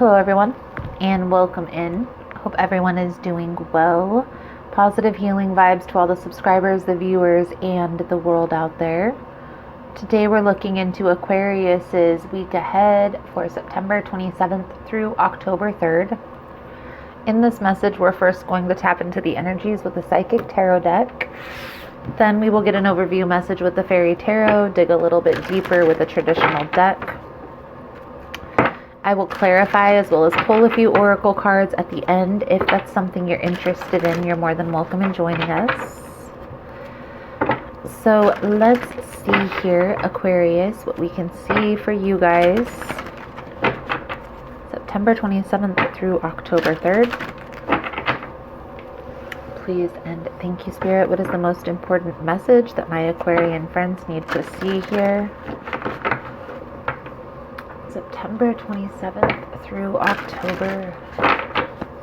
Hello everyone and welcome in. Hope everyone is doing well. Positive healing vibes to all the subscribers, the viewers, and the world out there. Today we're looking into Aquarius's week ahead for September 27th through October 3rd. In this message, we're first going to tap into the energies with the Psychic Tarot deck. Then we will get an overview message with the Fairy Tarot, dig a little bit deeper with the traditional deck. I will clarify as well as pull a few oracle cards at the end. If that's something you're interested in, you're more than welcome in joining us. So let's see here, Aquarius, what we can see for you guys. September 27th through October 3rd. Please and thank you, Spirit. What is the most important message that my Aquarian friends need to see here? September 27th through October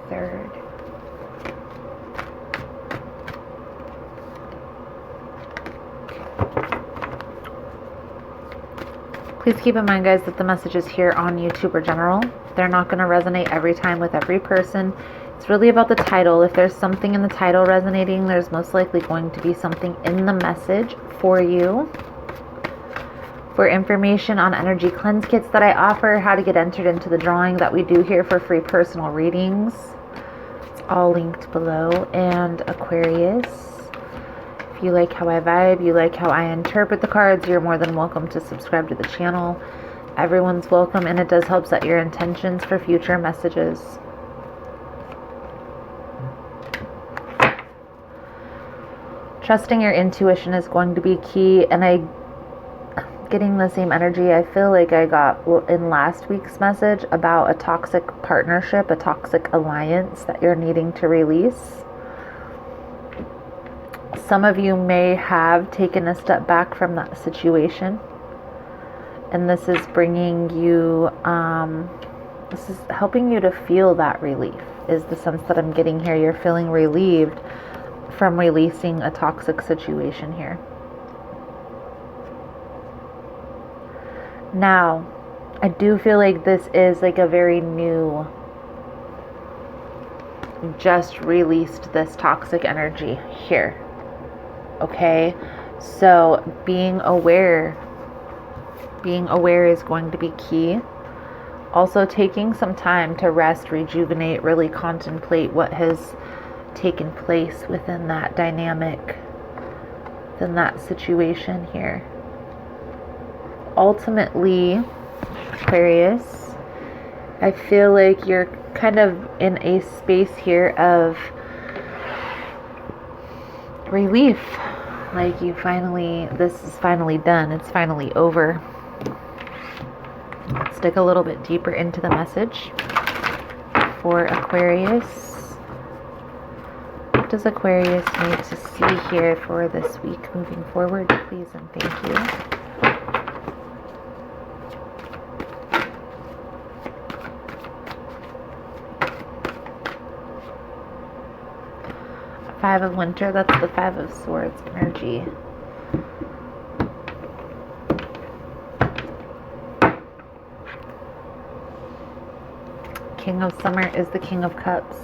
3rd. Please keep in mind, guys, that the messages here on YouTube are general. They're not going to resonate every time with every person. It's really about the title. If there's something in the title resonating, there's most likely going to be something in the message for you. For information on energy cleanse kits that I offer, how to get entered into the drawing that we do here for free personal readings, it's all linked below. And Aquarius, if you like how I vibe, you like how I interpret the cards, you're more than welcome to subscribe to the channel. Everyone's welcome, and it does help set your intentions for future messages. Trusting your intuition is going to be key, and getting the same energy I feel like I got in last week's message about a toxic partnership, a toxic alliance that you're needing to release. Some of you may have taken a step back from that situation, and this is bringing you, this is helping you to feel that relief, is the sense that I'm getting here. You're feeling relieved from releasing a toxic situation here. Now, I do feel like this is like a very new, just released this toxic energy here. Okay, so being aware is going to be key. Also taking some time to rest, rejuvenate, really contemplate what has taken place within that dynamic, within that situation here. Ultimately, Aquarius, I feel like you're kind of in a space here of relief. Like this is finally done. It's finally over. Let's dig a little bit deeper into the message for Aquarius. What does Aquarius need to see here for this week moving forward? Please and thank you. Five of Winter, that's the Five of Swords energy. King of Summer is the King of Cups.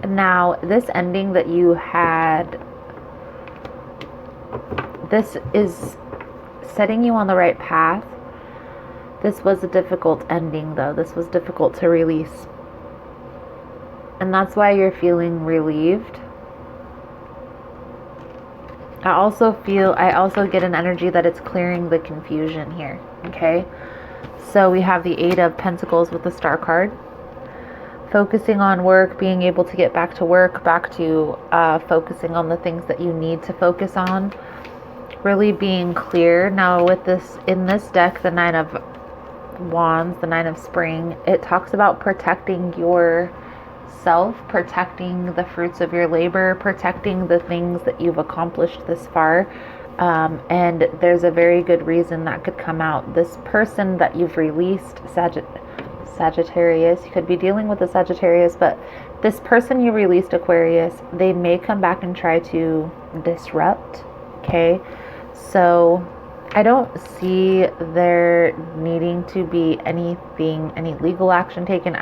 Now, this ending that you had, this is setting you on the right path. This was a difficult ending, though. This was difficult to release. And that's why you're feeling relieved. I also get an energy that it's clearing the confusion here. Okay? So we have the Eight of Pentacles with the Star card. Focusing on work, being able to get back to work, back to focusing on the things that you need to focus on. Really being clear. Now with this, in this deck, the Nine of Wands, the Nine of Spring, it talks about protecting yourself, protecting the fruits of your labor, protecting the things that you've accomplished this far, And there's a very good reason that could come out. This person that you've released, Sagittarius, you could be dealing with a Sagittarius, but this person you released, Aquarius, they may come back and try to disrupt. Okay, so I don't see there needing to be any legal action taken.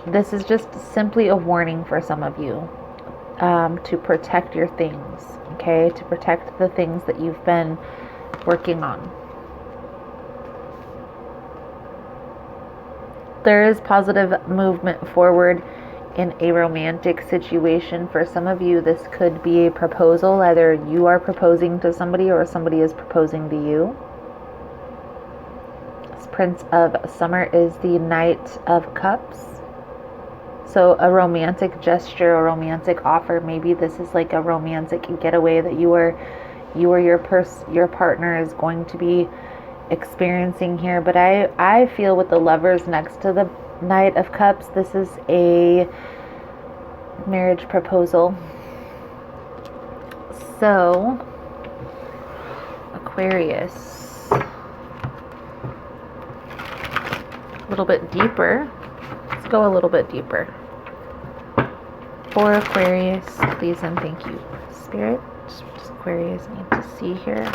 This is just simply a warning for some of you, to protect your things, okay? To protect the things that you've been working on. There is positive movement forward in a romantic situation. For some of you, this could be a proposal. Either you are proposing to somebody or somebody is proposing to you. This Prince of Summer is the Knight of Cups. So a romantic gesture, a romantic offer. Maybe this is like a romantic getaway that you or your partner is going to be experiencing here. But I feel with the Lovers next to the Knight of Cups, this is a marriage proposal. So Aquarius, a little bit deeper. Let's go a little bit deeper. For Aquarius, please and thank you, Spirit. What does Aquarius need to see here?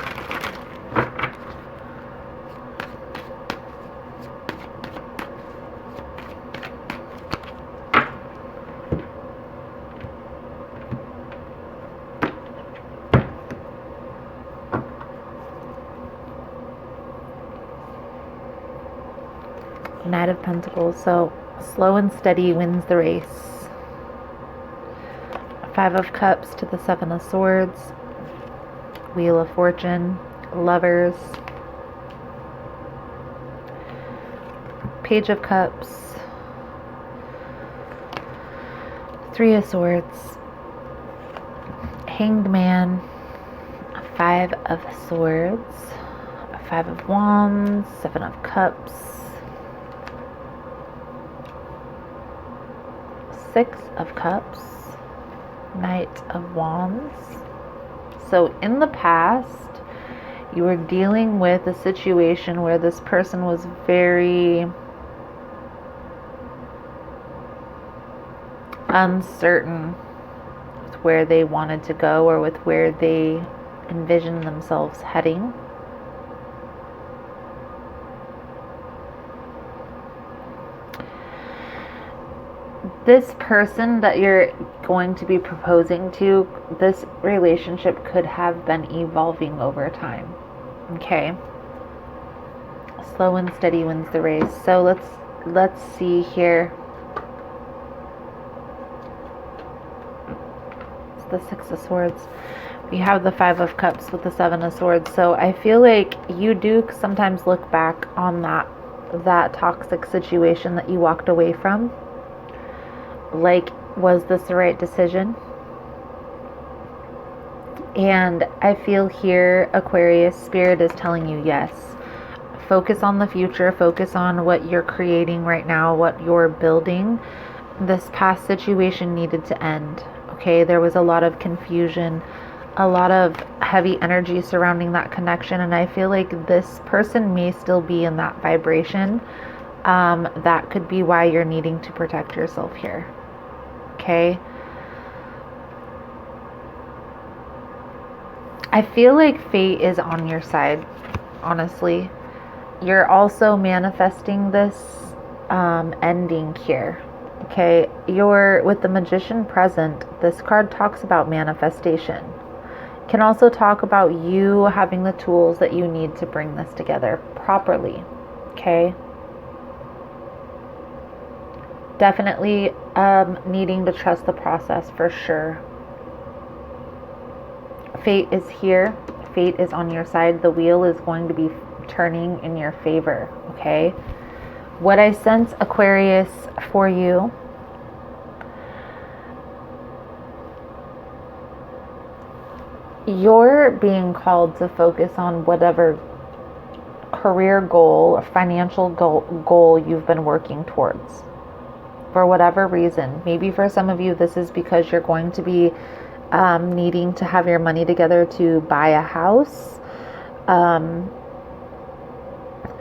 Knight of Pentacles. So slow and steady wins the race. Five of Cups to the Seven of Swords. Wheel of Fortune. Lovers. Page of Cups. Three of Swords. Hanged Man. Five of Swords. Five of Wands. Seven of Cups. Six of Cups. Knight of Wands. So in the past, you were dealing with a situation where this person was very uncertain with where they wanted to go or with where they envisioned themselves heading. This person that you're going to be proposing to, this relationship could have been evolving over time. Okay. Slow and steady wins the race. So let's see here. It's the Six of Swords. We have the Five of Cups with the Seven of Swords. So I feel like you do sometimes look back on that toxic situation that you walked away from. Like, was this the right decision? And I feel here, Aquarius, Spirit is telling you yes. Focus on the future. Focus on what you're creating right now, what you're building. This past situation needed to end. Okay, there was a lot of confusion, a lot of heavy energy surrounding that connection. And I feel like this person may still be in that vibration. That could be why you're needing to protect yourself here. Okay. I feel like fate is on your side, honestly. You're also manifesting this ending here. Okay. You're with the Magician present. This card talks about manifestation. Can also talk about you having the tools that you need to bring this together properly. Okay. Definitely needing to trust the process for sure. Fate is here. Fate is on your side. The wheel is going to be turning in your favor. Okay. What I sense, Aquarius, for you, you're being called to focus on whatever career goal or financial goal you've been working towards. For whatever reason. Maybe for some of you, this is because you're going to be needing to have your money together to buy a house.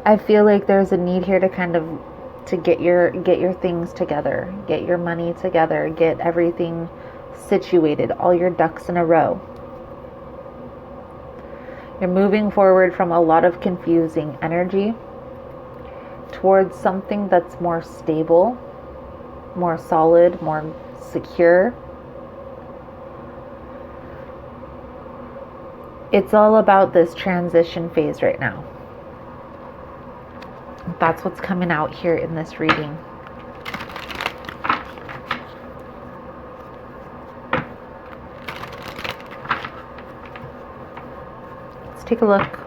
I feel like there's a need here to kind of to get your things together, get your money together, get everything situated, all your ducks in a row. You're moving forward from a lot of confusing energy towards something that's more stable, more solid, more secure. It's all about this transition phase right now. That's what's coming out here in this reading. Let's take a look.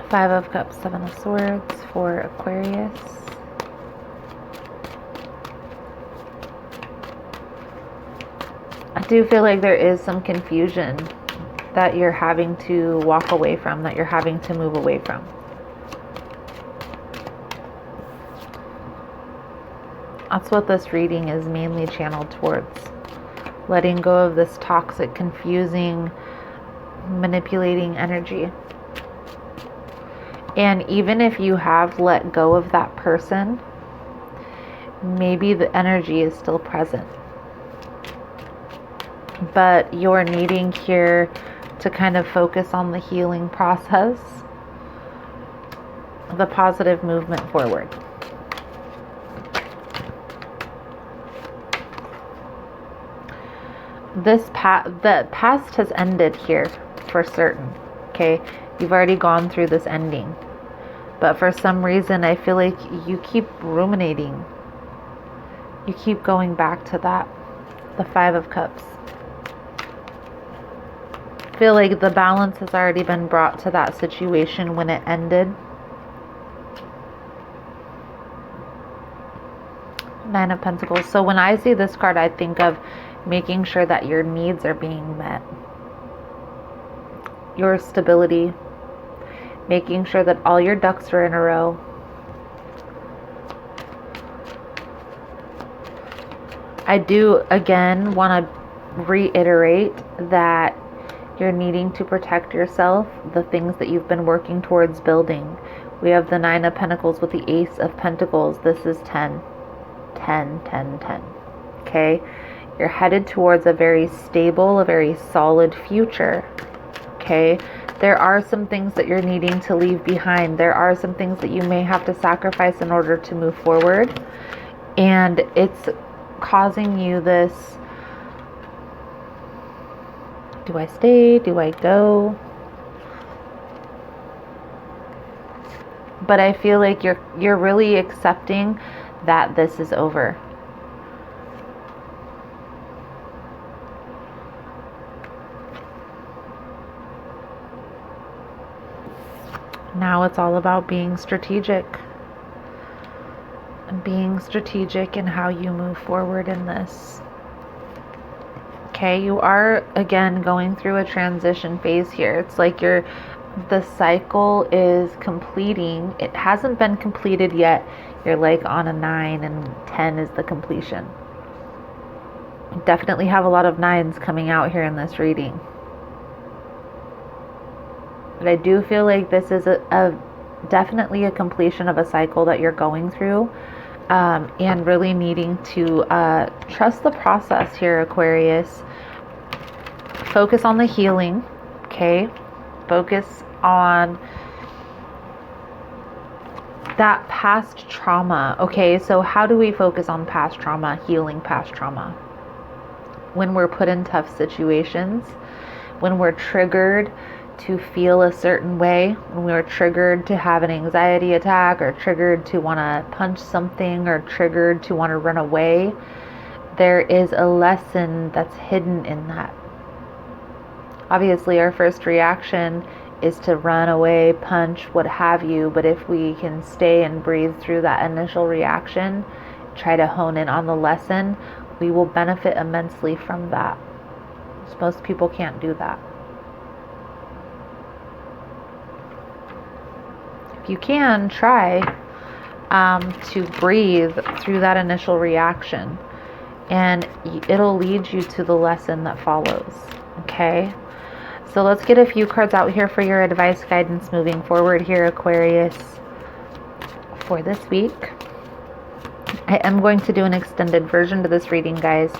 Five of Cups, Seven of Swords for Aquarius. I do feel like there is some confusion that you're having to walk away from, that you're having to move away from. That's what this reading is mainly channeled towards. Letting go of this toxic, confusing, manipulating energy. And even if you have let go of that person, maybe the energy is still present. But you're needing here to kind of focus on the healing process, the positive movement forward. The past has ended here for certain, okay? You've already gone through this ending. But for some reason, I feel like you keep ruminating. You keep going back to that, the Five of Cups. I feel like the balance has already been brought to that situation when it ended. Nine of Pentacles. So when I see this card, I think of making sure that your needs are being met. Your stability. Making sure that all your ducks are in a row. I do, again, want to reiterate that you're needing to protect yourself, the things that you've been working towards building. We have the Nine of Pentacles with the Ace of Pentacles. This is 10. 10, 10, 10. Okay? You're headed towards a very stable, a very solid future. Okay? There are some things that you're needing to leave behind. There are some things that you may have to sacrifice in order to move forward. And it's causing you this, do I stay? Do I go? But I feel like you're really accepting that this is over. Now it's all about being strategic. And being strategic in how you move forward in this. Okay, you are again going through a transition phase here. It's like the cycle is completing. It hasn't been completed yet. You're like on a 9 and 10 is the completion. You definitely have a lot of 9s coming out here in this reading. But I do feel like this is definitely a completion of a cycle that you're going through. And really needing to trust the process here, Aquarius. Focus on the healing, okay? Focus on that past trauma, okay? So how do we focus on past trauma, healing past trauma? When we're put in tough situations, when we're triggered to feel a certain way, when we were triggered to have an anxiety attack, or triggered to want to punch something, or triggered to want to run away, there is a lesson that's hidden in that. Obviously, our first reaction is to run away, punch, what have you, but if we can stay and breathe through that initial reaction, try to hone in on the lesson, we will benefit immensely from that. Most people can't do that. If you can, try, to breathe through that initial reaction, and it'll lead you to the lesson that follows. Okay, so let's get a few cards out here for your advice, guidance moving forward here, Aquarius, for this week. I am going to do an extended version to this reading, guys.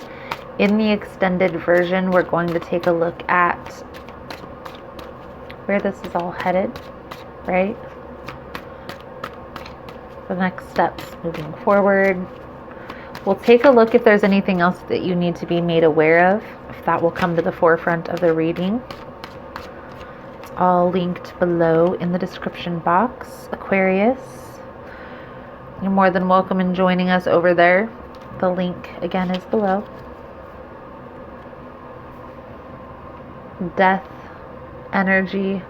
In the extended version, we're going to take a look at where this is all headed, right? The next steps moving forward. We'll take a look if there's anything else that you need to be made aware of, if that will come to the forefront of the reading. It's all linked below in the description box, Aquarius. You're more than welcome in joining us over there. The link again is below. Death energy,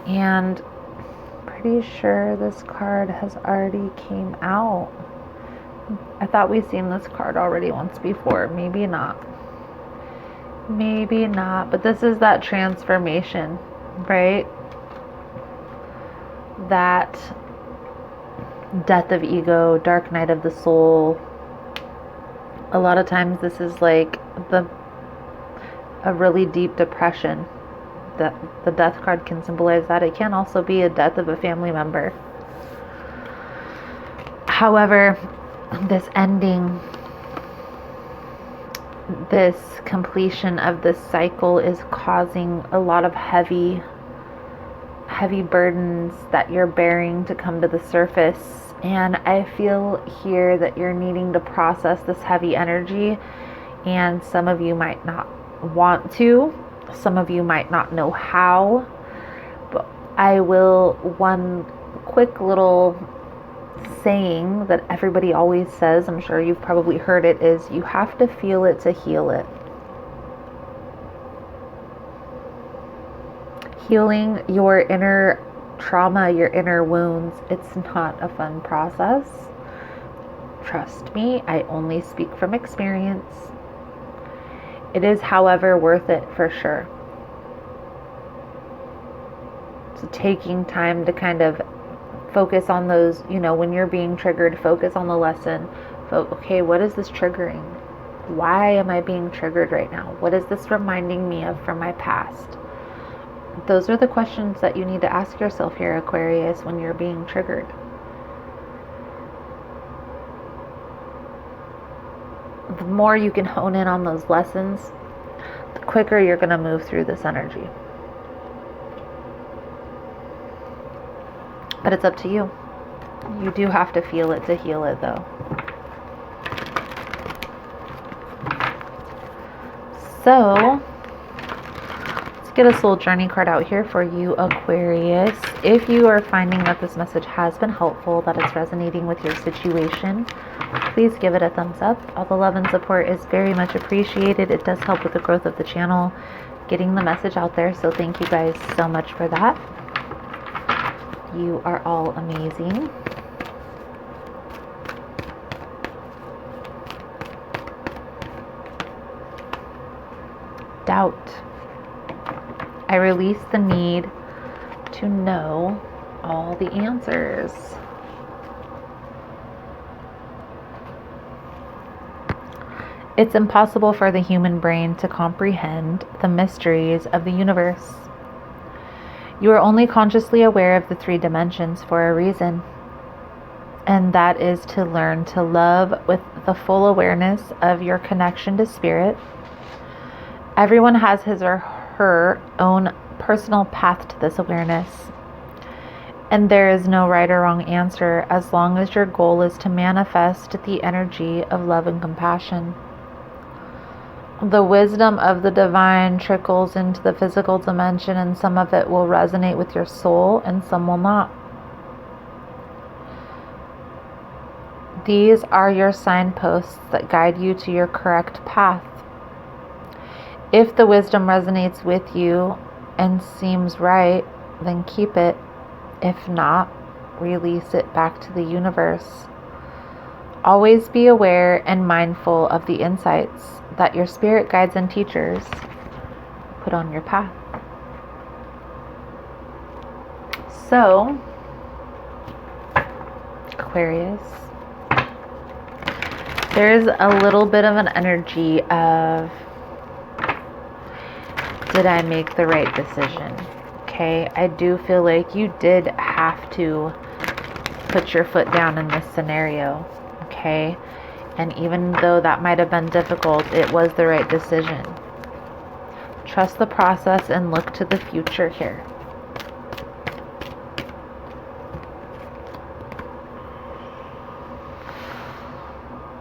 and pretty sure this card has already came out. I thought we've seen this card already once before. Maybe not. Maybe not. But this is that transformation, right? That death of ego, dark night of the soul. A lot of times this is like a really deep depression. That the death card can symbolize that. It can also be a death of a family member. However, this ending, this completion of this cycle is causing a lot of heavy burdens that you're bearing to come to the surface. And I feel here that you're needing to process this heavy energy, and some of you might not want to, some of you might not know how, but I will, one quick little saying that everybody always says, I'm sure you've probably heard it, is you have to feel it to heal it. Healing your inner trauma, your inner wounds, it's not a fun process. Trust me, I only speak from experience. It is, however, worth it for sure. So taking time to kind of focus on those, when you're being triggered, focus on the lesson. Okay, what is this triggering? Why am I being triggered right now? What is this reminding me of from my past? Those are the questions that you need to ask yourself here, Aquarius, when you're being triggered. The more you can hone in on those lessons, the quicker you're going to move through this energy. But it's up to you. You do have to feel it to heal it, though. So, let's get a soul journey card out here for you, Aquarius. If you are finding that this message has been helpful, that it's resonating with your situation, please give it a thumbs up. All the love and support is very much appreciated. It does help with the growth of the channel, getting the message out there. So thank you guys so much for that. You are all amazing. Doubt. I release the need to know all the answers. It's impossible for the human brain to comprehend the mysteries of the universe. You are only consciously aware of the 3 dimensions for a reason, and that is to learn to love with the full awareness of your connection to spirit. Everyone has his or her own personal path to this awareness, and there is no right or wrong answer as long as your goal is to manifest the energy of love and compassion. The wisdom of the divine trickles into the physical dimension, and some of it will resonate with your soul and some will not. These are your signposts that guide you to your correct path. If the wisdom resonates with you and seems right, then keep it. If not, release it back to the universe. Always be aware and mindful of the insights that your spirit guides and teachers put on your path. So, Aquarius. There's a little bit of an energy of, did I make the right decision? Okay, I do feel like you did have to put your foot down in this scenario. Okay, and even though that might have been difficult, it was the right decision. Trust the process and look to the future here.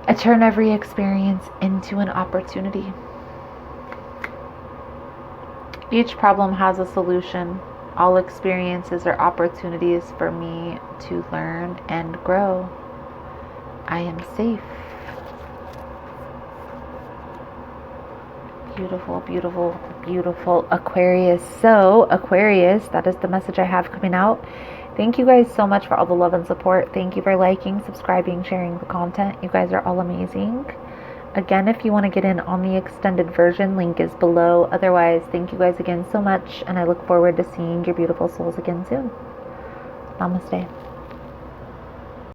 I turn every experience into an opportunity. Each problem has a solution. All experiences are opportunities for me to learn and grow. I am safe. Beautiful, beautiful, beautiful Aquarius. So, Aquarius, that is the message I have coming out. Thank you guys so much for all the love and support. Thank you for liking, subscribing, sharing the content. You guys are all amazing. Again, if you want to get in on the extended version, link is below. Otherwise, thank you guys again so much, and I look forward to seeing your beautiful souls again soon. Namaste.